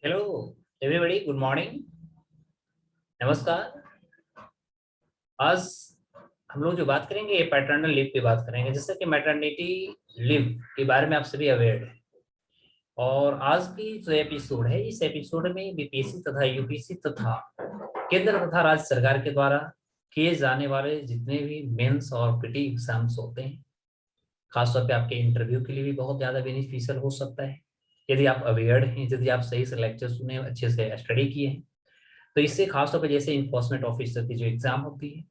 Hello everybody, good morning, नमस्कार। आज हम लोग जो बात करेंगे ये पैटर्नल लीव की बात करेंगे। जैसे कि मैटरनिटी लीव के बारे में आप सभी अवेयर हैं। और आज की जो एपिसोड है, इस एपिसोड में बीपीएससी तथा यूपीएससी तथा केंद्र तथा राज्य सरकार के द्वारा किए जाने वाले जितने भी मेंस और पीटी एग्जाम्स होते हैं, खासतौर पे आपके इंटरव्यू के लिए भी बहुत ज़्यादा बेनिफिशियल हो सकता है यदि आप अवेयर हैं, यदि आप सही से लेक्चर सुने, अच्छे से स्टडी किए हैं। तो इससे खासतौर पे जैसे इन्फोर्समेंट ऑफिसर की जो एग्जाम होती है,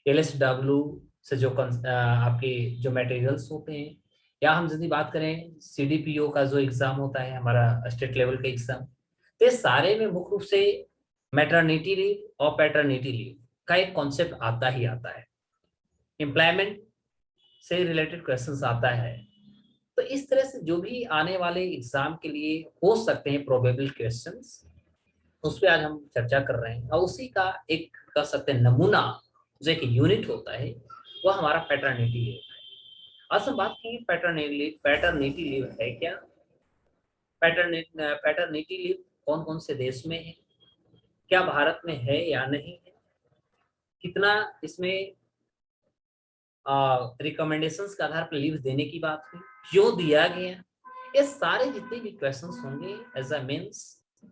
एलएसडब्ल्यू से जो आपके जो मटेरियल्स होते हैं, या हम यदि बात करें सीडीपीओ का जो एग्जाम होता है हमारा स्टेट लेवल का एग्जाम, तो ये सारे में मुख्य रूप से मैटरनिटी लीव और पैटर्निटी लीव का एक कॉन्सेप्ट आता ही आता है। एम्प्लॉयमेंट से रिलेटेड क्वेश्चंस आता है। तो इस तरह से जो भी आने वाले एग्जाम के लिए हो सकते हैं प्रोबेबल क्वेश्चंस, उस पर आज हम चर्चा कर रहे हैं। और उसी का एक कह सकते हैं नमूना, जो एक यूनिट होता है, वो हमारा पैटर्निटी लीव है। आज हम बात करेंगे पैटर्निटी लीव है क्या, पैटर्निटी लीव कौन कौन से देश में है, क्या भारत में है या नहीं है, कितना इसमें रिकमेंडेशंस के आधार पर लीव देने की बात हुई, क्यों दिया गया, ये सारे जितने भी क्वेश्चंस होंगे एज अ मीन्स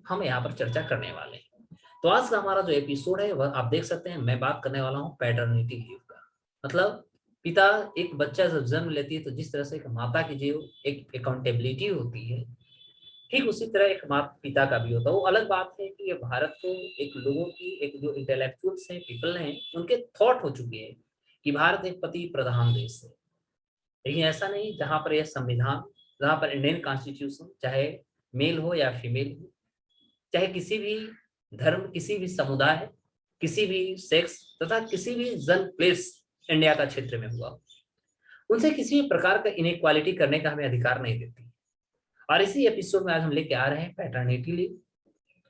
हम यहाँ पर चर्चा करने वाले हैं। तो आज का हमारा जो एपिसोड है वह आप देख सकते हैं, मैं बात करने वाला हूँ पैटर्निटी लीव का। मतलब पिता, एक बच्चा जब जन्म लेती है तो जिस तरह से एक माता की जो एक अकाउंटेबिलिटी होती है, ठीक उसी तरह एक माता पिता का भी होता है। वो अलग बात है कि ये भारत को एक लोगों की एक जो इंटेलेक्चुअल्स हैं, पीपल हैं, उनके थॉट हो चुके हैं कि भारत एक पति प्रधान देश है। लेकिन ऐसा नहीं, जहां पर यह संविधान, जहां पर इंडियन कॉन्स्टिट्यूशन, चाहे मेल हो या फीमेल हो, चाहे किसी भी धर्म, किसी भी समुदाय, किसी भी सेक्स तथा किसी भी जन प्लेस इंडिया का क्षेत्र में हुआ, उनसे किसी भी प्रकार का इनइक्वालिटी करने का हमें अधिकार नहीं देती। और इसी एपिसोड में आज हम लेके आ रहे हैं पैटर्निटी लीव।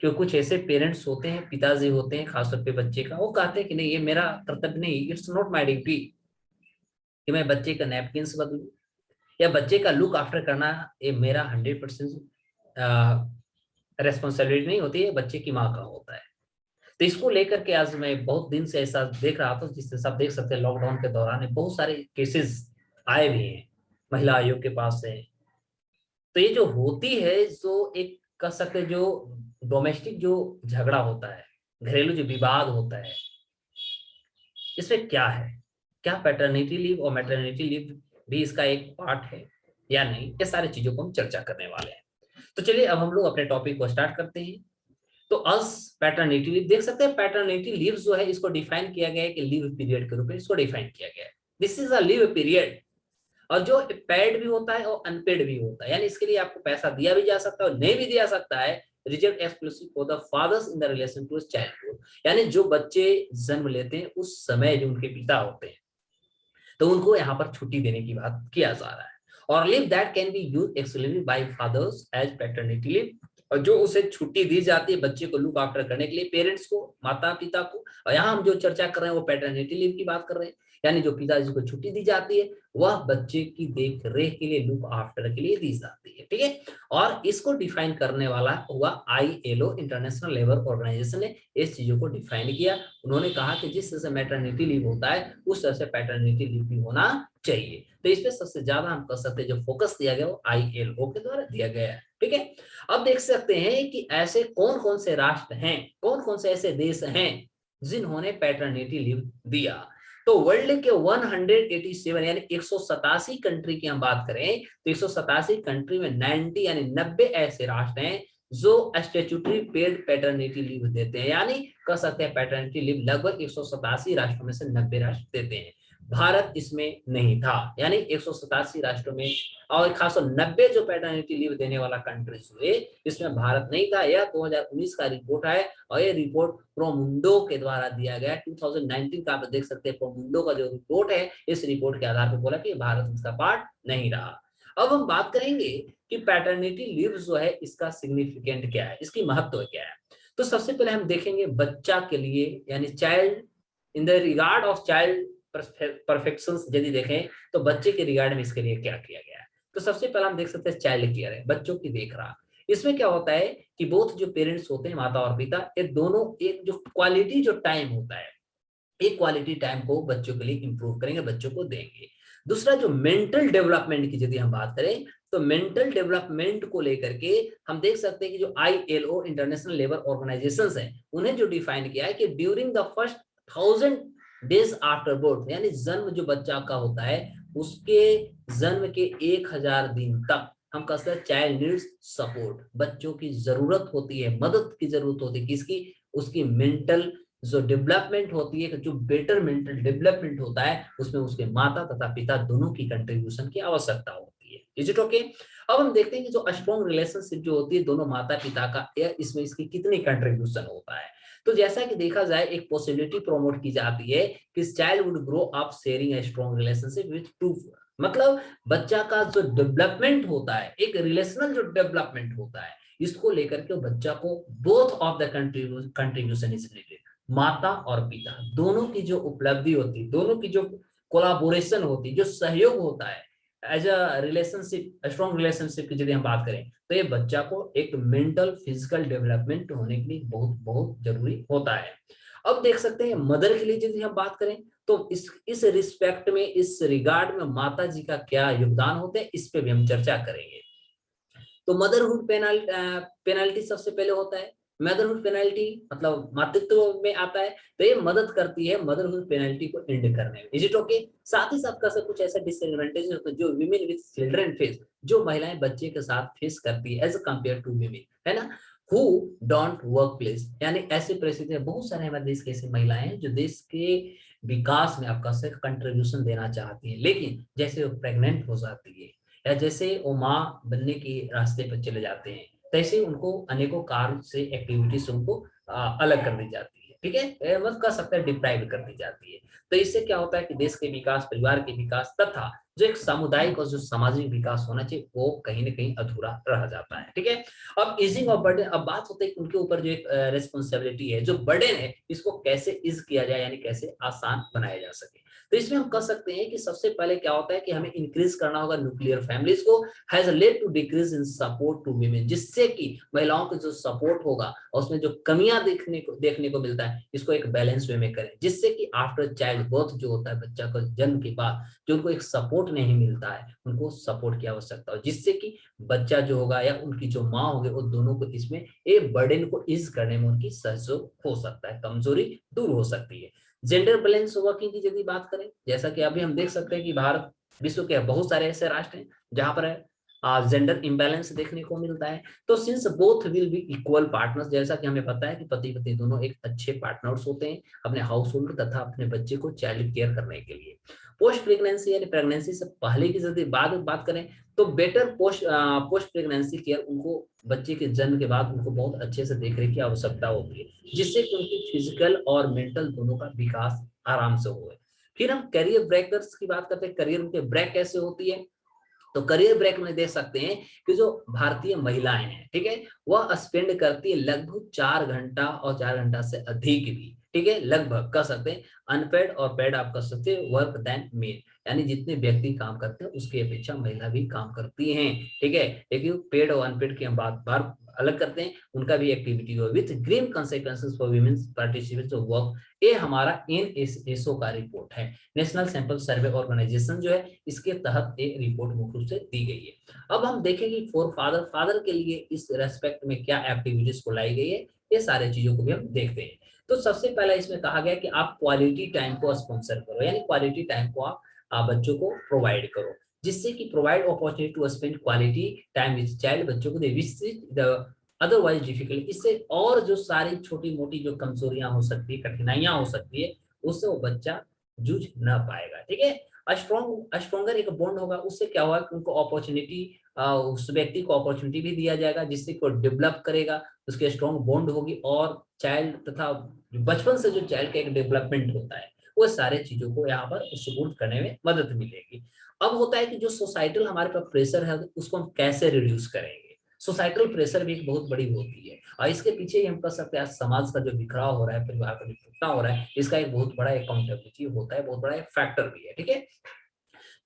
क्यों कुछ ऐसे पेरेंट्स होते हैं, पिताजी होते हैं खासतौर पे बच्चे का, वो कहते हैं कि नहीं, ये मेरा कर्तव्य नहीं, इट्स नॉट माई ड्यूटी कि मैं बच्चे का नैपकिन्स बदलूं या बच्चे का लुक आफ्टर करना, ये मेरा 100% रेस्पॉन्सिबिलिटी नहीं होती है, बच्चे की माँ का होता है। तो इसको लेकर के आज मैं बहुत दिन से ऐसा देख रहा था, जिससे सब देख सकते हैं लॉकडाउन के दौरान बहुत सारे केसेस आए भी हैं महिला आयोग के पास से। तो ये जो होती है, जो एक कह सकते हैं, जो डोमेस्टिक जो झगड़ा होता है, घरेलू जो विवाद होता है, इसमें क्या है, क्या पैटर्निटी लीव और मैटरनिटी लीव भी इसका एक पार्ट है या नहीं, ये सारी चीजों को हम चर्चा करने वाले हैं। तो चलिए अब हम लोग अपने टॉपिक को स्टार्ट करते हैं। तो अस पैटर्निटी लीव देख सकते हैं, पैटर्निटी लीव जो है इसको डिफाइन किया गया है कि लीव पीरियड के रूप में इसको डिफाइन किया गया है। This is a leave period, और जो पेड भी होता है और अनपेड भी होता है, यानी इसके लिए आपको पैसा दिया भी जा सकता है और नहीं भी दिया सकता है। Reserve exclusive for the fathers in the relation to childhood, यानी जो बच्चे जन्म लेते हैं उस समय जो उनके पिता होते हैं, तो उनको यहाँ पर छुट्टी देने की बात किया जा रहा है। और leave that can be use exclusively by fathers as paternity leave, और जो उसे छुट्टी दी जाती है बच्चे को लुक आफ्टर करने के लिए, पेरेंट्स को, माता पिता को। और यहाँ हम जो चर्चा कर रहे हैं वो पैटर्निटी लीव की बात कर रहे हैं, यानी जो पिताजी को छुट्टी दी जाती है वह बच्चे की देख रेख के लिए, लुक आफ्टर के लिए दी जाती है, ठीक है। और इसको डिफाइन करने वाला हुआ आईएलओ, इंटरनेशनल लेबर ऑर्गेनाइजेशन ने इस चीजों को डिफाइन किया। उन्होंने कहा कि जिस तरह से मैटरनिटी लीव होता है उस तरह से पैटर्निटी लीव भी होना चाहिए। तो इस पे सबसे ज्यादा हम कह सकते हैं जो फोकस दिया गया वो आईएलओ के द्वारा दिया गया है, ठीक है। अब देख सकते हैं कि ऐसे कौन कौन से राष्ट्र हैं, कौन कौन से ऐसे देश हैं जिन्होंने पैटर्निटी लीव दिया। तो वर्ल्ड के 187 यानी 187 कंट्री की हम बात करें तो 187 कंट्री में 90 यानी 90 ऐसे राष्ट्र हैं जो स्टैट्यूटरी पेड पैटर्निटी लीव देते हैं, यानी कह सकते हैं पैटर्निटी लीव लगभग 187 राष्ट्रों में से 90 राष्ट्र देते हैं। भारत इसमें नहीं था, यानी 187 राष्ट्रों में और खासकर 90 जो पैटर्निटी लीव देने वाला कंट्रीज हुए, इसमें भारत नहीं था। यह 2019 का रिपोर्ट है और ये रिपोर्ट प्रोमुंडो के द्वारा दिया गया 2019 का। आप देख सकते हैं प्रोमुंडो का जो रिपोर्ट है, इस रिपोर्ट के आधार पर बोला कि भारत इसका पार्ट नहीं रहा। अब हम बात करेंगे कि पैटर्निटी लीव जो है इसका सिग्निफिकेंट क्या है, इसकी महत्व क्या है। तो सबसे पहले हम देखेंगे बच्चा के लिए, यानी child, in the regard of child perfection यदि देखें तो बच्चे के रिगार्ड में इसके लिए क्या किया गया है। तो सबसे पहले हम देख सकते हैं चाइल्ड केयर है, बच्चों की देख रहा। इसमें क्या होता है कि बोथ जो पेरेंट्स होते हैं, माता और पिता, ये दोनों एक जो क्वालिटी जो टाइम होता है, एक क्वालिटी टाइम को बच्चों के लिए इंप्रूव करेंगे, बच्चों को देंगे। दूसरा जो मेंटल डेवलपमेंट की यदि हम बात करें, तो मेंटल डेवलपमेंट को लेकर के हम देख सकते हैं कि जो ILO इंटरनेशनल लेबर ऑर्गेनाइजेशंस हैं, उन्हें जो डिफाइन किया है कि during the first 1000 days after birth, यानी जन्म जो बच्चा का होता है उसके जन्म के 1000 दिन तक हम कहते हैं चाइल्ड नीड्स सपोर्ट, बच्चों की जरूरत होती है, मदद की जरूरत होती है, किसकी? उसकी मेंटल जो डेवलपमेंट होती है, जो बेटर मेंटल डेवलपमेंट होता है, उसमें उसके माता तथा पिता दोनों की कंट्रीब्यूशन की आवश्यकता होती है। Is it okay? अब हम देखते हैं कि जो स्ट्रॉन्ग रिलेशनशिप जो होती है दोनों माता पिता का, इसमें इसकी कितनी कंट्रीब्यूशन होता है। तो जैसा कि देखा जाए, एक पॉसिबिलिटी प्रमोट की जाती है कि child would grow up sharing a strong relationship with to, मतलब बच्चा का जो डेवलपमेंट होता है, एक रिलेशनल जो डेवलपमेंट होता है, इसको लेकर के बच्चा को both of the contribution is needed, माता और पिता दोनों की जो उपलब्धि होती है, दोनों की जो कोलाबोरेशन होती है, जो सहयोग होता है as a relationship, strong relationship की यदि हम बात करें, तो ये बच्चा को एक मेंटल फिजिकल डेवलपमेंट होने के लिए बहुत बहुत जरूरी होता है। अब देख सकते हैं मदर के लिए यदि हम बात करें, तो इस रिस्पेक्ट में, इस रिगार्ड में माता जी का क्या योगदान होते हैं, इस पे भी हम चर्चा करेंगे। तो मदरहुड पेनाल्टी सबसे पहले होता है। मदरहुड पेनाल्टी मतलब मातृत्व में आता है, तो ये मदद करती है मदरहुड पेनाल्टी को एंड करने में। Is it okay? साथ ही साथ का कुछ ऐसा डिसएडवांटेज होता है जो विमेन विद चिल्ड्रन फेस, जो महिलाएं बच्चे के साथ फेस करती है एज कम्पेयर टू विमेन, है ना, हु डोंट वर्क प्लेस, यानी ऐसी परिस्थिति में बहुत सारे हमारे देश की ऐसी महिलाएं हैं जो देश के विकास में आपका सिर्फ कंट्रीब्यूशन देना चाहती है, लेकिन जैसे वो प्रेग्नेंट हो जाती है या जैसे वो माँ बनने के रास्ते पर चले जाते हैं, तैसे उनको अनेकों कारण से एक्टिविटीज उनको अलग कर दी जाती है, ठीक है, मत कर सकते हैं डिप्राइव कर दी जाती है। तो इससे क्या होता है कि देश के विकास, परिवार के विकास तथा जो एक सामुदायिक और जो सामाजिक विकास होना चाहिए, वो कहीं ना कहीं अधूरा रह जाता है, ठीक है। अब इजिंग ऑफ बर्डन, अब बात होती है कि उनके ऊपर जो एक रेस्पॉन्सिबिलिटी है, जो बर्डन है, इसको कैसे इज किया जाए, यानी कैसे आसान बनाया जा सके। तो इसमें हम कह सकते हैं कि सबसे पहले क्या होता है कि हमें इंक्रीज करना होगा न्यूक्लियर फैमिलीज को, has led to decrease in support to women, जिससे कि महिलाओं का जो सपोर्ट होगा और उसमें जो कमियां देखने को मिलता है, इसको एक बैलेंस वे में करें, जिससे कि आफ्टर चाइल्ड बर्थ जो होता है, बच्चा का जन्म के बाद जो उनको एक सपोर्ट नहीं मिलता है, उनको सपोर्ट की आवश्यकता हो, जिससे कि बच्चा जो होगा या उनकी जो माँ होगी, वो दोनों को इसमें एक बर्डन को इज करने में उनकी सहयोग हो सकता है, कमजोरी दूर हो सकती है। जेंडर बैलेंस वर्किंग की यदि बात करें, जैसा कि अभी हम देख सकते हैं कि भारत विश्व के बहुत सारे ऐसे राष्ट्र हैं जहां पर जेंडर इम्बैलेंस देखने को मिलता है। तो since both will be equal partners, जैसा कि हमें पता है कि पति पत्नी दोनों एक अच्छे पार्टनर्स होते हैं अपने हाउस होल्ड तथा अपने बच्चे को चाइल्ड केयर करने के लिए। पोस्ट प्रेगनेंसी यानी प्रेगनेंसी से पहले की यदि बात करें, तो बेटर पोस्ट प्रेगनेंसी केयर, उनको बच्चे के जन्म के बाद उनको बहुत अच्छे से देखरेख की आवश्यकता होती है, जिससे कि उनकी फिजिकल और मेंटल दोनों का विकास आराम से हो। फिर हम करियर ब्रेकर्स की बात करते हैं, करियर उनके ब्रेक कैसे होती है। तो करियर ब्रेक में देख सकते हैं कि जो भारतीय महिलाएं हैं, ठीक है, वह स्पेंड करती है लगभग 4 घंटा और 4 घंटा से अधिक भी, ठीक है, लगभग कर सकते हैं, अनपेड और पेड आप कर सकते हैं, वर्क देन मेन, यानी जितने व्यक्ति काम करते हैं उसकी अपेक्षा महिला भी काम करती हैं, ठीक है। लेकिन पेड और अनपेड की हम बात बार अलग करते हैं, उनका भी एक्टिविटी हो with green consequences for women's participates of work. ये हमारा एनएसएसओ का रिपोर्ट है, नेशनल सैंपल सर्वे ऑर्गेनाइजेशन जो है, इसके तहत एक रिपोर्ट मुख्य रूप से दी गई है। अब हम देखेंगे फॉर फादर के लिए इस रेस्पेक्ट में क्या एक्टिविटीज को लाई गई है, ये सारे चीजों को भी हम देखते हैं। तो सबसे पहला इसमें कहा गया कि आप क्वालिटी टाइम को स्पॉन्सर करो, यानी क्वालिटी टाइम को आप बच्चों को प्रोवाइड करो, जिससे कि provide opportunity to spend quality time with child, बच्चों को दे विच अदरवाइज डिफिकल्ट, इससे और जो सारी छोटी मोटी जो कमजोरियां हो सकती है, कठिनाइयां हो सकती है, उससे वो बच्चा जूझ ना पाएगा, ठीक है। स्ट्रॉन्गर एक बॉन्ड होगा, उससे क्या होगा कि उनको अपॉर्चुनिटी, उस व्यक्ति को अपॉर्चुनिटी भी दिया जाएगा, जिससे को डेवलप करेगा, उसके स्ट्रॉन्ग बॉन्ड होगी, और चाइल्ड तथा बचपन से जो चाइल्ड का एक डेवलपमेंट होता है, वो सारे चीजों को यहाँ पर सपोर्ट करने में मदद मिलेगी। अब होता है कि जो सोसाइटल हमारे पास प्रेशर है, उसको हम कैसे रिड्यूस करेंगे। सोसाइटल प्रेशर भी एक बहुत बड़ी होती है, और इसके पीछे ही हम कह सकते हैं समाज का जो बिखराव हो रहा है, परिवार का जो टूटना हो रहा है, इसका एक बहुत बड़ा अकाउंटेबिलिटी होता है, बहुत बड़ा एक फैक्टर भी है, ठीक है।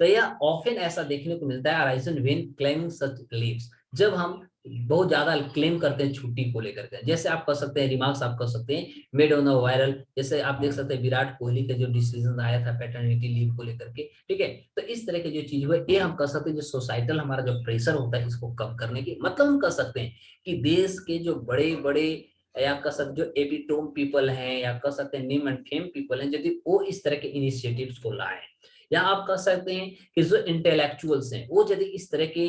तो यह ऑफन ऐसा देखने को मिलता है arisen when claiming such leaves, जब हम बहुत ज्यादा क्लेम करते हैं छुट्टी को लेकर के, जैसे आप कर सकते हैं रिमार्क्स आप कर सकते हैं मेड ऑन द वायरल, जैसे आप देख सकते हैं विराट कोहली का जो डिसीजन आया था पैटर्निटी लीव को लेकर के, ठीक है। तो इस तरह की जो चीज हुई ये हम कर सकते हैं, जो सोसाइटल हमारा जो प्रेशर होता है इसको कम करने की, मतलब हम कर सकते हैं कि देश के जो बड़े बड़े या कह सकते जो एपिटोम पीपल हैं या कह सकते हैं नेम एंड फेम पीपल हैं, यदि वो इस तरह के इनिशिएटिव्स को लाएं, या आप कह सकते हैं कि जो इंटेलेक्चुअल्स हैं वो यदि इस तरह के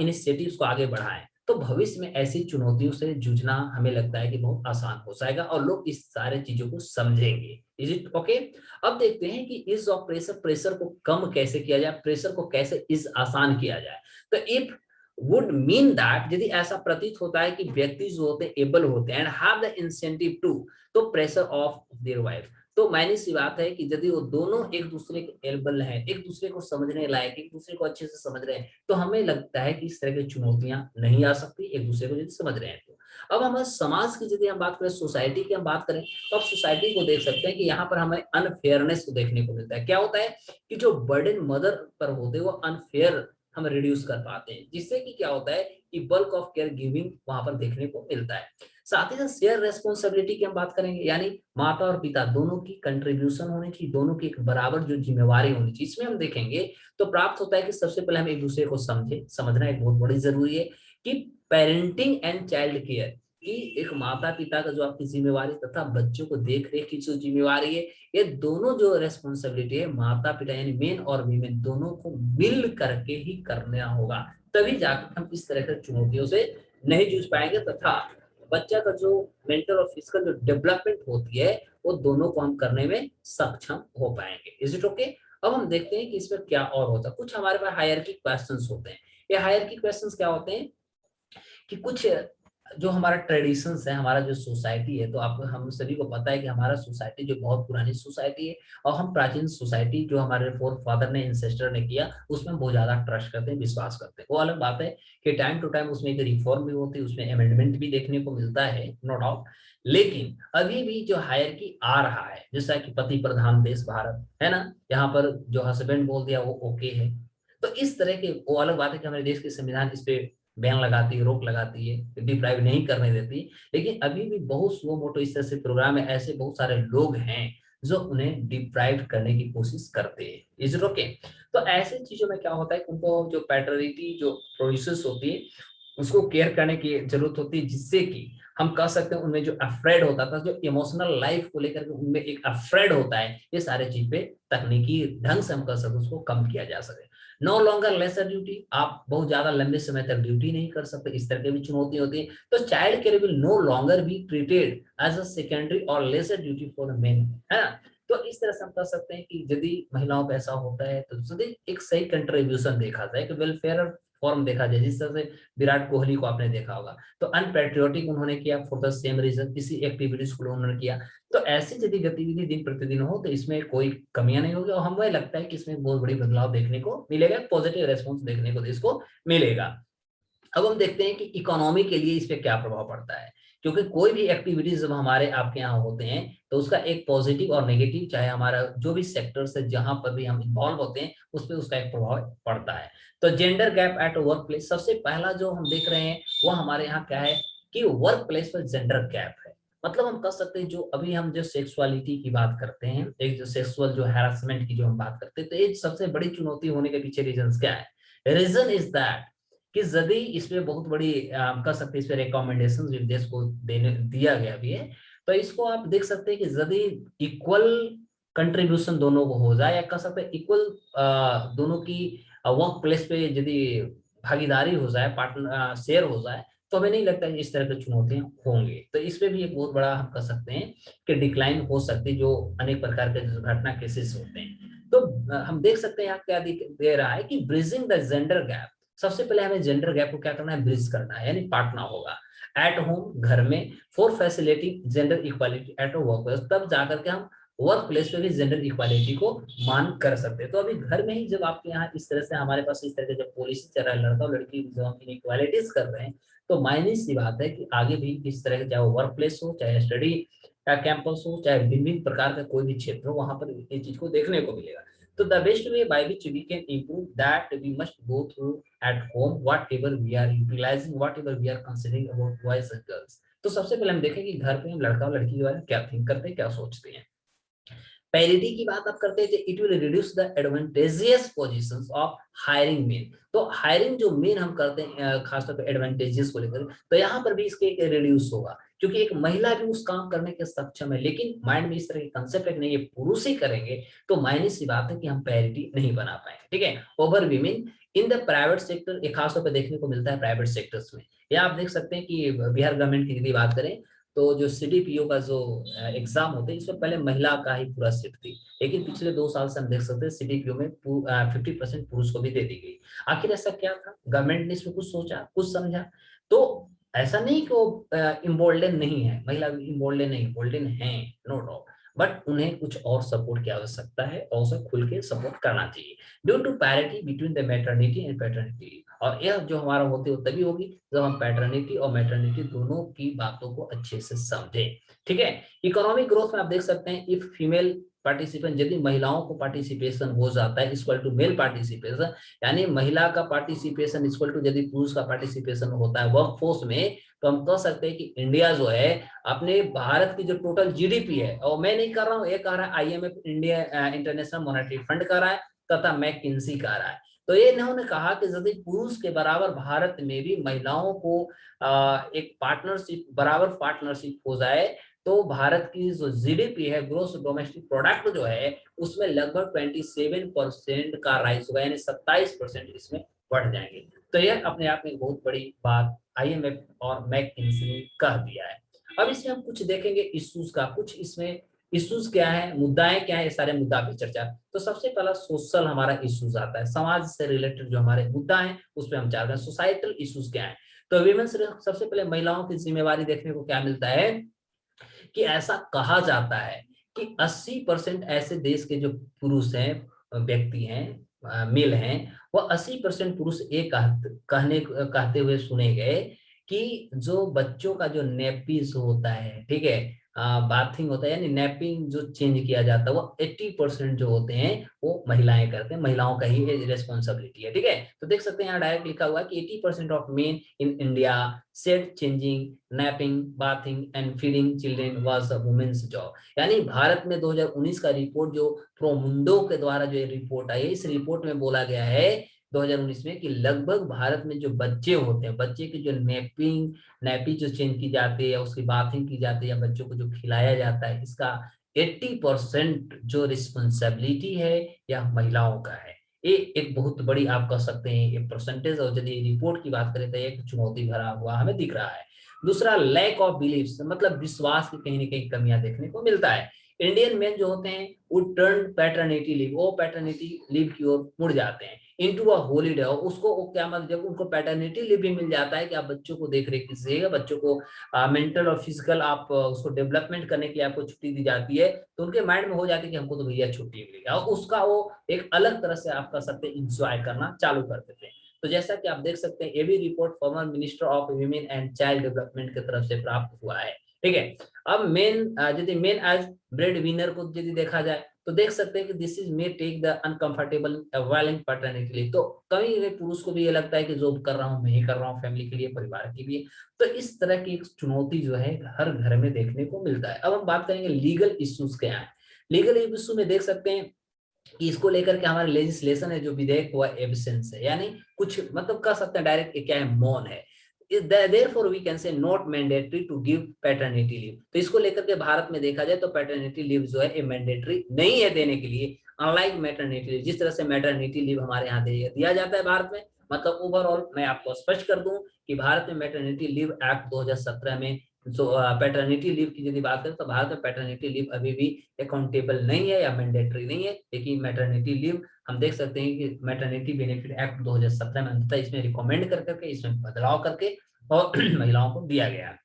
इनिशिएटिव्स को आगे बढ़ाएं, तो भविष्य में ऐसी चुनौतियों से जूझना हमें लगता है कि बहुत आसान हो जाएगा और लोग इस सारे चीजों को समझेंगे। Is it okay? अब देखते हैं कि इज ऑफ प्रेशर, प्रेशर को कम कैसे किया जाए, प्रेशर को कैसे इज आसान किया जाए। तो इफ वुड मीन दैट, यदि ऐसा प्रतीत होता है कि व्यक्ति जो होते हैं एबल होते हैं and have the incentive to, तो प्रेशर ऑफ देयर वाइफ, तो मायने सी बात है कि यदि वो दोनों एक दूसरे के एबल हैं, एक दूसरे को समझने लायक, एक दूसरे को अच्छे से समझ रहे हैं, तो हमें लगता है कि इस तरह की चुनौतियां नहीं आ सकती एक दूसरे को यदि समझ रहे हैं तो। अब हमारे समाज की यदि हम बात करें, सोसाइटी की हम बात करें, तो आप सोसाइटी को देख सकते हैं कि यहाँ पर हमें अनफेयरनेस को देखने को मिलता है। क्या होता है कि जो बर्डन मदर पर होते हैं वो अनफेयर हम रिड्यूस कर पाते हैं, जिससे कि क्या होता है कि बल्क ऑफ केयर गिविंग वहां पर देखने को मिलता है। साथ ही साथ शेयर रेस्पॉन्सिबिलिटी की हम बात करेंगे, यानी माता और पिता दोनों की कंट्रीब्यूशन होनी चाहिए, दोनों की एक बराबर जो जिम्मेवारी होनी चाहिए। इसमें हम देखेंगे तो प्राप्त होता है कि सबसे पहले हम एक दूसरे को समझे, समझना एक बहुत बड़ी जरूरी है कि पेरेंटिंग एंड चाइल्ड केयर कि एक माता पिता का जो आपकी जिम्मेवारी तथा बच्चों को देख रेख की जो जिम्मेवारी है, ये दोनों जो रेस्पॉन्सिबिलिटी है माता पिता यानी मेन और वीमेन दोनों को मिल करके ही करना होगा, तभी जाकर हम इस तरह की चुनौतियों से नहीं जूझ पाएंगे, तथा बच्चा का जो मेंटल और फिजिकल जो डेवलपमेंट होती है वो दोनों को हम करने में सक्षम हो पाएंगे। Is it okay? अब हम देखते हैं कि इसमें क्या और होता है। कुछ हमारे पास हायरार्की क्वेश्चंस होते हैं। ये हायरार्की क्वेश्चंस क्या होते हैं कि कुछ जो हमारा ट्रेडिशंस है, हमारा जो सोसाइटी है, तो आप हम सभी को पता है कि हमारा सोसाइटी जो बहुत पुरानी सोसाइटी है और हम प्राचीन सोसाइटी जो हमारे फोर फादर ने इंसेस्टर ने किया उसमें बहुत ज्यादा ट्रस्ट करते हैं, विश्वास करते हैं। वो अलग बात है कि टाइम टू टाइम उसमें एक रिफॉर्म भी होती है, उसमें अमेंडमेंट भी देखने को मिलता है, नो डाउट। लेकिन अभी भी जो हायरार्की आ रहा है, जैसा कि पति प्रधान देश भारत है ना, यहाँ पर जो हस्बैंड बोल दिया वो ओके है, तो इस तरह के वो अलग बात है कि हमारे देश के संविधान इस पे बैन लगाती है, रोक लगाती है, डिप्राइव नहीं करने देती। लेकिन अभी भी बहुत स्लो मोटो इस तरह से प्रोग्राम है, ऐसे बहुत सारे लोग हैं जो उन्हें डिप्राइव करने की कोशिश करते हैं। Is it okay? तो ऐसे चीजों में क्या होता है, उनको जो पैटर्निटी जो प्रोड्यूसर्स होती है उसको केयर करने की जरूरत होती है, जिससे कि हम कह सकते हैं उनमें जो अफ्रेड होता था, जो इमोशनल लाइफ को लेकर के उनमें एक अफ्रेड होता है, ये सारे चीज पे तकनीकी ढंग से हम कर सकते उसको कम किया जा सके। नो लॉन्गर लेसर ड्यूटी, आप बहुत ज्यादा लंबे समय तक ड्यूटी नहीं कर सकते, इस तरह की भी चुनौती होती है। तो child care will no longer be treated as a secondary और lesser duty for the men, है ना। तो इस तरह से हम कह सकते हैं कि यदि महिलाओं पे ऐसा होता है तो यदि एक सही कंट्रीब्यूशन देखा जाए कि वेलफेयर फॉर्म देखा जाए, जिस तरह से विराट कोहली को आपने देखा होगा, तो अनपेट्रियोटिक उन्होंने किया फॉर द सेम रीजन, किसी एक्टिविटीज को उन्होंने किया। तो ऐसी यदि गतिविधि दिन प्रतिदिन हो तो इसमें कोई कमियां नहीं होगी और हमें लगता है कि इसमें बहुत बड़ी बदलाव देखने को मिलेगा, पॉजिटिव रेस्पॉन्स देखने को इसको मिलेगा। अब हम देखते हैं कि इकोनॉमी के लिए इस पे क्या प्रभाव पड़ता है, क्योंकि कोई भी एक्टिविटीज जब हमारे आपके यहाँ होते हैं तो उसका एक पॉजिटिव और नेगेटिव, चाहे हमारा जो भी सेक्टर से जहां पर भी हम इन्वॉल्व होते हैं उस पर उसका एक प्रभाव पड़ता है। तो gender gap at work place, सबसे पहला जो हम देख रहे हैं वो हमारे यहाँ क्या है कि वर्क प्लेस पर जेंडर गैप है। मतलब हम कह सकते हैं जो अभी हम जो सेक्सुअलिटी की बात करते हैं, एक जो सेक्सुअल जो हैरेसमेंट की जो हम बात करते हैं, तो ये सबसे बड़ी चुनौती होने के पीछे रीजन क्या है? रीजन इज दैट कि यदि इसमें बहुत बड़ी कह सकते हैं इस पे रिकमेंडेशन विदेश को देने दिया गया भी है, तो इसको आप देख सकते हैं कि यदि इक्वल कंट्रीब्यूशन दोनों को हो जाए, या कह सकते हैं इक्वल दोनों की वर्क प्लेस पे यदि भागीदारी हो जाए, पार्टनर शेयर हो जाए, तो हमें नहीं लगता कि इस तरह की चुनौतियां होंगे। तो इसमें भी एक बहुत बड़ा हम कह सकते हैं कि डिक्लाइन हो सकती है, जो अनेक प्रकार के जो घटना केसेस होते हैं। तो हम देख सकते हैं यहाँ क्या दे रहा है कि ब्रिजिंग द जेंडर गैप, सबसे पहले हमें जेंडर गैप को क्या करना है, ब्रिज करना है, यानी पाटना होगा एट होम, घर में, for facility gender equality at work place, तब जाकर के हम वर्क प्लेस पे भी जेंडर इक्वालिटी को मान कर सकते हैं। तो अभी घर में ही जब आपके यहाँ इस तरह से हमारे पास इस तरह के जब पॉलिसी चल रहा है, लड़का और लड़की जब हम इनइक्वालिटीज कर रहे हैं, तो मायने सी बात है कि आगे भी इस तरह के, चाहे वो वर्क प्लेस हो, चाहे स्टडी का कैंपस हो, चाहे विभिन्न प्रकार का कोई भी क्षेत्र हो, वहां पर इस चीज को देखने को मिलेगा। तो the best way by which we can improve that we must go through at home whatever we are utilising whatever we are considering about boys and girls. तो सबसे पहले हम देखें कि घर पे हम लड़का और लड़की के बारे में क्या थिंक करते हैं, क्या सोचते हैं। पैरिटी की बात आप करते हैं, it will reduce the advantageous positions of hiring main. तो हायरिंग जो मेन हम करते हैं खासतौर पर एडवांटेजेस को लेकर, तो यहाँ पर भी इसके रिड्यूस होगा, क्योंकि एक महिला भी उस काम करने के सक्षम है, लेकिन माइंड में इस तरह के कंसेप्ट है नहीं ये पुरुष ही करेंगे, तो मायने सी बात है कि हम पैरिटी नहीं बना पाएंगे। ठीक है, over women in the private sector, एक खासतौर पर देखने को मिलता है प्राइवेट सेक्टर्स में। या आप देख सकते हैं कि बिहार गवर्नमेंट की यदि बात करें तो जो सीडीपीओ का जो एग्जाम होते हैं इसमें पहले महिला का ही पूरा सीट थी, लेकिन पिछले 2 साल से हम देख सकते हैं सीडीपीओ में 50% पुरुष को भी दे दी गई। आखिर ऐसा क्या था, गवर्नमेंट ने इसमें कुछ सोचा, कुछ समझा? तो ऐसा नहीं कि वो इम्बोल्डन नहीं है, महिला इम्बोल्डन नहीं, इम्बोल्डन है, नो डाउट, बट उन्हें कुछ और सपोर्ट की आवश्यकता है और उसे खुल के सपोर्ट करना चाहिए due to parity between the maternity and paternity. और यह जो हमारा होते हो तभी होगी जब हम पैटर्निटी और मैटरनिटी दोनों की बातों को अच्छे से समझें। ठीक है, इकोनॉमिक ग्रोथ में आप देख सकते हैं इफ फीमेल पार्टिसिपेंट, यदि महिलाओं को पार्टिसिपेशन हो जाता है इक्वल टू मेल पार्टिसिपेशन, यानी महिला का पार्टिसिपेशन इक्वल टू यदि पुरुष का पार्टिसिपेशन होता है वर्कफोर्स में, तो हम कह सकते हैं कि इंडिया जो है अपने भारत की जो टोटल जीडीपी है, और मैं नहीं कर रहा हूँ, ये कह रहा है IMF, India international monetary fund कर रहा है, तथा मैकिंसी कर रहा है। तो ये इन्होंने कहा कि यदि पुरुष के बराबर भारत में भी महिलाओं को एक पार्टनरशिप, बराबर पार्टनरशिप हो जाए, तो भारत की जो जीडीपी है, ग्रोस डोमेस्टिक प्रोडक्ट जो है, उसमें लगभग 27% का राइज होगा, यानी 27% इसमें बढ़ जाएंगे। तो यह अपने आप में बहुत बड़ी बात आईएमएफ और मैकिंसी ने कह दिया है। अब इसमें हम कुछ देखेंगे इश्यूज का, कुछ इसमें इश्यूज क्या है, मुद्दाएं क्या है, ये सारे मुद्दा पे चर्चा। तो सबसे पहला सोशल हमारा इश्यूज आता है, समाज से रिलेटेड जो हमारे मुद्दा है उस पर हम चाह रहे हैं, सोसाइटल इश्यूज क्या है। तो विमेन सबसे पहले महिलाओं की जिम्मेवारी देखने को क्या मिलता है कि ऐसा कहा जाता है कि 80% ऐसे देश के जो पुरुष हैं, व्यक्ति हैं, मेल हैं, वह 80% पुरुष ये कहते हुए सुने गए कि जो बच्चों का जो नेपीज होता है, ठीक है, बाथिंग होता है, यानी नैपिंग जो चेंज किया जाता है, वो 80% जो होते हैं वो महिलाएं करते हैं, महिलाओं का ही रेस्पॉन्सिबिलिटी है। ठीक है, तो देख सकते हैं यहाँ डायरेक्ट लिखा हुआ है कि 80% of men in India said changing, napping, bathing and feeding children was a women's job. यानी भारत में 2019 का रिपोर्ट जो प्रोमुंडो के द्वारा जो रिपोर्ट आई है, इस रिपोर्ट में बोला गया है 2019 में कि लगभग भारत में जो बच्चे होते हैं, बच्चे की जो नैपी जो चेंज की जाती है या उसकी बाथिंग की जाती है या बच्चों को जो खिलाया जाता है, इसका 80% जो रिस्पॉन्सिबिलिटी है यह महिलाओं का है। ये एक बहुत बड़ी आप कह सकते हैं ये परसेंटेज, और यदि रिपोर्ट की बात करें तो एक चुनौती भरा हुआ हमें दिख रहा है। दूसरा लैक ऑफ बिलीफ, मतलब विश्वास की कहीं ना कहीं कमियां देखने को मिलता है। इंडियन मेन जो होते हैं वो टर्न पैटर्निटी लीव, वो पैटर्निटी लीव की ओर मुड़ जाते हैं इनटू अ हॉलीडे। उसको क्या मतलब, जब उनको पैटर्निटी लीव भी मिल जाता है कि आप बच्चों को देख रेख कीजिएगा, बच्चों को मेंटल और फिजिकल आप उसको डेवलपमेंट करने के लिए आपको छुट्टी दी जाती है, तो उनके माइंड में हो जाती है कि हमको तो भैया छुट्टी मिलेगी, और उसका वो एक अलग तरह से आप कह सकते हैं इंजॉय करना चालू कर देते हैं। तो जैसा कि आप देख सकते हैं ये भी report former minister of women and child development की तरफ से प्राप्त हुआ है। ठीक है, अब यदि मेन एज ब्रेड विनर को यदि देखा जाए तो देख सकते हैं कि this is may take the uncomfortable violent paternity leave. तो कभी पुरुष को भी ये लगता है कि जॉब कर रहा हूँ, मैं ही कर रहा हूँ फैमिली के लिए, परिवार के लिए। तो इस तरह की एक चुनौती जो है हर घर में देखने को मिलता है। अब हम बात करेंगे लीगल इश्यूज क्या है। लीगल इश्यू में देख सकते हैं कि इसको लेकर के हमारे लेजिस्लेशन है, जो विधेयक हुआ एब्सेंस है, यानी कुछ मतलब कह सकते हैं डायरेक्ट क्या है, मौन है। therefore we can say not mandatory to give paternity leave। तो इसको लेकर के भारत में देखा जाए तो पैटर्निटी लीव जो है ये मैंडेटरी नहीं है देने के लिए, अनलाइक मैटरनिटी लीव। जिस तरह से मैटरनिटी लीव हमारे यहाँ दिया जाता है भारत में, मतलब ओवरऑल मैं आपको स्पष्ट कर दूं कि भारत में मैटरनिटी लीव एक्ट 2017 में जो पैटर्निटी लीव की यदि बात करें तो भारत में पैटर्निटी लीव अभी भी अकाउंटेबल नहीं है या मैंडेटरी नहीं है, लेकिन मैटरनिटी लीव हम देख सकते हैं कि मैटरनिटी बेनिफिट एक्ट 2017 में अंततः इसमें रिकमेंड करके इसमें बदलाव करके और महिलाओं को दिया गया।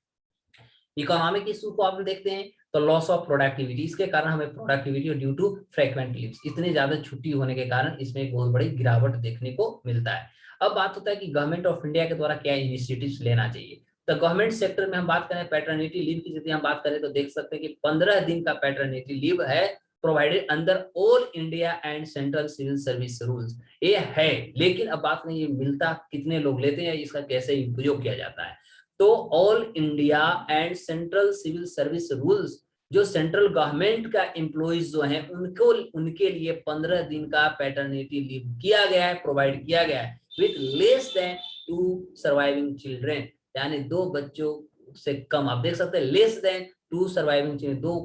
इकोनॉमिक इशू को आप देखते हैं तो लॉस ऑफ प्रोडक्टिविटी, इसके कारण हमें प्रोडक्टिविटी और ड्यू टू फ्रीक्वेंट लीव्स, इतनी ज्यादा छुट्टी होने के कारण इसमें एक बहुत बड़ी गिरावट देखने को मिलता है। अब बात होता है कि गवर्नमेंट ऑफ इंडिया के द्वारा क्या इनिशिएटिव्स लेना चाहिए। तो गवर्नमेंट सेक्टर में हम बात करें पैटर्निटी लीव की, यदि हम बात करें तो देख सकते हैं कि 15 दिन का पैटर्निटी लीव है provided under all India and central civil service rules. ये है, लेकिन अब बात नहीं, ये मिलता कितने लोग लेते हैं, इसका कैसे उपयोग किया जाता है। तो all India and central civil service rules, जो सेंट्रल गवर्नमेंट का एम्प्लॉइज जो हैं उनको, उनके लिए 15 दिन का पैटर्निटी लीव किया गया है, प्रोवाइड किया गया है with less than 2 surviving children, यानी 2 बच्चों से कम। आप देख सकते हैं लेस देन 2 सर्वाइविंग चिल्ड्रेन, 2,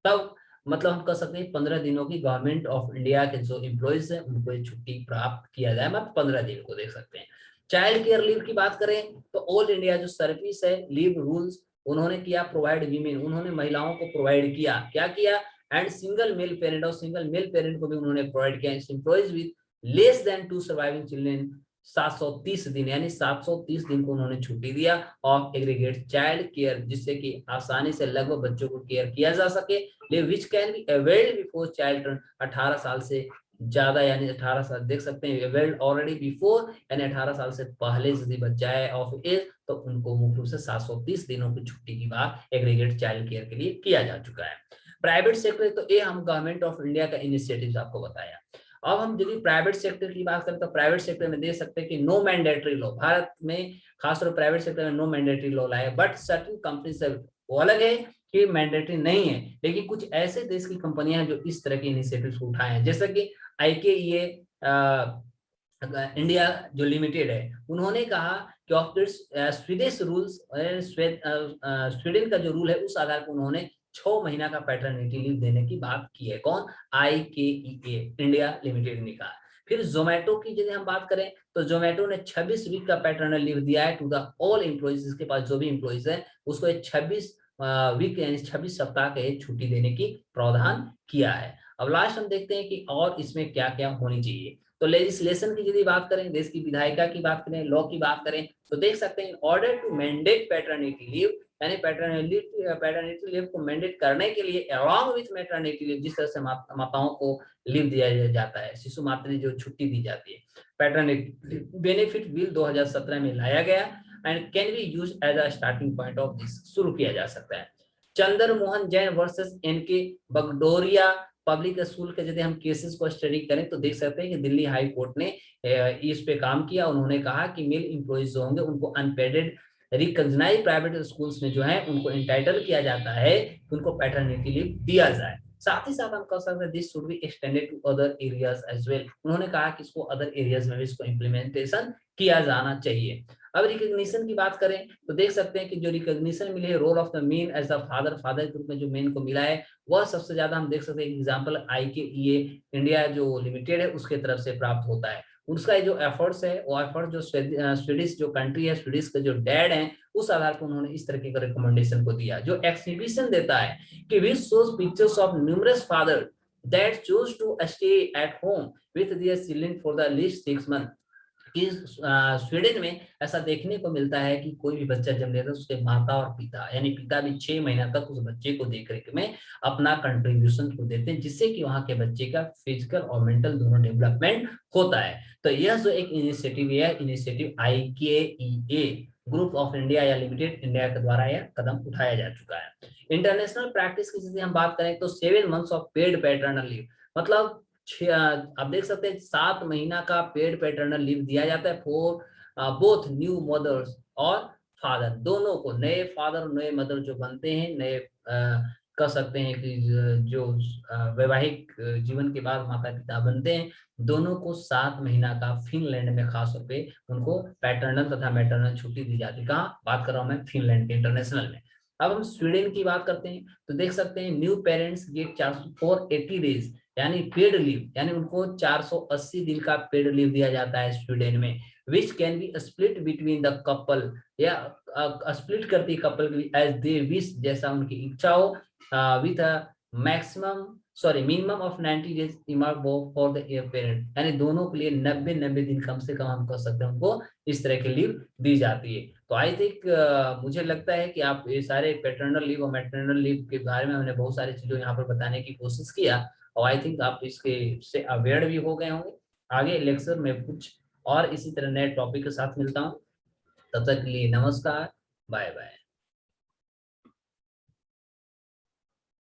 तब मतलब हम कह सकते हैं 15 दिनों की गवर्नमेंट ऑफ इंडिया के जो एम्प्लॉइज हैं उनको ये छुट्टी प्राप्त किया जाए, मतलब 15 दिन को देख सकते हैं। चाइल्ड केयर लीव की बात करें तो ऑल इंडिया जो सर्विस है लीव रूल्स उन्होंने किया प्रोवाइड वीमेन, उन्होंने महिलाओं को प्रोवाइड किया, क्या किया, एंड सिंगल मेल पेरेंट, और सिंगल मेल पेरेंट को भी उन्होंने प्रोवाइड किया, employees with less than 2 surviving children 730 दिन, यानी 730 दिन को उन्होंने छुट्टी दिया ऑफ एग्रीगेट चाइल्ड केयर, जिससे कि आसानी से लगभग बच्चों को केयर किया जा सके, which can be availed before child turn 18 साल से ज्यादा, यानी 18 साल देख सकते हैं अवेल्ड ऑलरेडी बिफोर, यानी 18 साल से पहले यदि बच्चा है ऑफ एज तो उनको मुख्य रूप से 730 दिनों की छुट्टी की बात एग्रीगेट चाइल्ड केयर के लिए किया जा चुका है। प्राइवेट सेक्टर, तो ये हम गवर्नमेंट ऑफ इंडिया का इनिशिएटिव आपको बताया। अब हम यदि प्राइवेट सेक्टर की बात करें तो प्राइवेट सेक्टर में देख सकते हैं कि नो मैंडेटरी लॉ, भारत में खासतौर प्राइवेट सेक्टर में नो मैंडेटरी लॉ लाया, बट सर्टेन कंपनी से वो अलग है कि मैंडेटरी नहीं है, लेकिन कुछ ऐसे देश की कंपनियां हैं जो इस तरह के इनिशिएटिव्स उठाए हैं, जैसे कि IKEA इंडिया जो लिमिटेड है, उन्होंने कहा कि ऑफ स्वीडिश रूल्स, स्वीडन का जो रूल है उस आधार पर उन्होंने 6 महीना का पैटर्निटी लीव देने की बात की है। कौन? IKEA इंडिया लिमिटेड ने कहा। फिर जोमेटो की यदि हम बात करें तो जोमेटो ने 26 वीक का पैटर्नल लीव दिया है टू द ऑल एम्प्लॉइज, जिसके पास जो भी एम्प्लॉइज है उसको 26 वीक यानी 26 सप्ताह के छुट्टी देने की प्रावधान किया है। अब लास्ट हम देखते हैं कि और इसमें क्या क्या होनी चाहिए। तो लेजिस्लेशन की यदि बात करें, देश की विधायिका की बात करें, लॉ की बात करें, तो देख सकते हैं in order to mandate paternity leave, यानी पैटर्निटी लीव को मैंडेट करने के लिए अलॉन्ग विथ मैटरनिटी लीव, जिस तरह से माताओं को लीव दिया जाता है, शिशु मातृ जो छुट्टी दी जाती है, पैटर्निटी बेनिफिट बिल 2017 में लाया गया and can be used as a starting point of this, शुरू किया जा सकता है। Chandra Mohan Jain versus NK Bagdoria public school के यदि हम केसेस को स्टडी करें तो देख सकते हैं कि दिल्ली हाई कोर्ट ने इस पे काम किया। उन्होंने कहा कि मेल एम्प्लॉइज जो होंगे उनको अनपेडेड रिकॉग्नाइज्ड प्राइवेट स्कूल्स में जो है उनको एंटाइटल किया जाता है, उनको पैटर्निटी लीव दिया जाए। साथ ही साथ हम कह सकते हैं this should be extended to other areas as well, उन्होंने कहा कि इसको अदर एरियाज में भी इसको इम्प्लीमेंटेशन किया जाना चाहिए। अब रिकॉग्निशन की बात करें तो देख सकते हैं कि जो रिकॉग्निशन मिली है role of the men as the father, father के रूप में जो मेन को मिला है वह सबसे ज्यादा हम देख सकते हैं एग्जांपल IKEA इंडिया जो लिमिटेड है उसके तरफ से प्राप्त होता है। उसका जो एफर्ट्स है वो एफर्ट जो स्वीडिश जो कंट्री है, स्वीडिश के जो डैड हैं उस आधार पर उन्होंने इस तरीके का रिकमेंडेशन को दिया, जो एक्सहिबिशन देता है कि which shows pictures of numerous father that choose to stay at home with their children for the least 6 month. Sweden में ऐसा देखने को मिलता है कि कोई भी बच्चा जब लेता है उसके माता और पिता यानी पिता भी 6 महीना तक उस बच्चे को देखरेख में अपना कंट्रीब्यूशन को देते हैं, जिससे कि वहां के बच्चे का फिजिकल और मेंटल दोनों डेवलपमेंट होता है। तो यह जो एक इनिशिएटिव है, initiative IKEA group of India या लिमिटेड इंडिया के द्वारा यह कदम उठाया जा चुका है। इंटरनेशनल प्रैक्टिस की यदि हम बात करें तो 7 months of paid paternal leave, मतलब आप देख सकते हैं 7 महीना का पेड पैटर्नल लीव दिया जाता है फॉर बोथ न्यू मदर्स और फादर, दोनों को, नए फादर और नए मदर जो बनते हैं, नए कह सकते हैं कि जो वैवाहिक जीवन के बाद माता पिता बनते हैं, दोनों को 7 महीना का फिनलैंड में खास तौर पे उनको पैटर्नल तथा मैटरनल छुट्टी दी जाती है। कहाँ बात कर रहा हूँ मैं? फिनलैंड के इंटरनेशनल में। अब हम स्वीडन की बात करते हैं तो देख सकते हैं न्यू पेरेंट्स गेट 480 डेज यानी पेड लीव, यानी उनको 480 दिन का पेड लीव दिया जाता है स्वीडन में, which can be split between the couple, या स्प्लिट करती है कपल एज दे विश, जैसा उनकी इच्छा हो, with maximum minimum of 90 days for the parent, यानी दोनों के लिए 90 दिन कम से कम हम कह सकते हैं उनको इस तरह की लीव दी जाती है। तो आई थिंक मुझे लगता है कि आप ये सारे पैटर्नल लीव और मैटरनल लीव के बारे में हमने बहुत सारी चीजों यहाँ पर बताने की कोशिश किया, और आई थिंक आप इसके से अवेयर भी हो गए होंगे। आगे लेक्चर में कुछ और इसी तरह नए टॉपिक के साथ मिलता हूँ, तब तक के लिए नमस्कार, बाय बाय।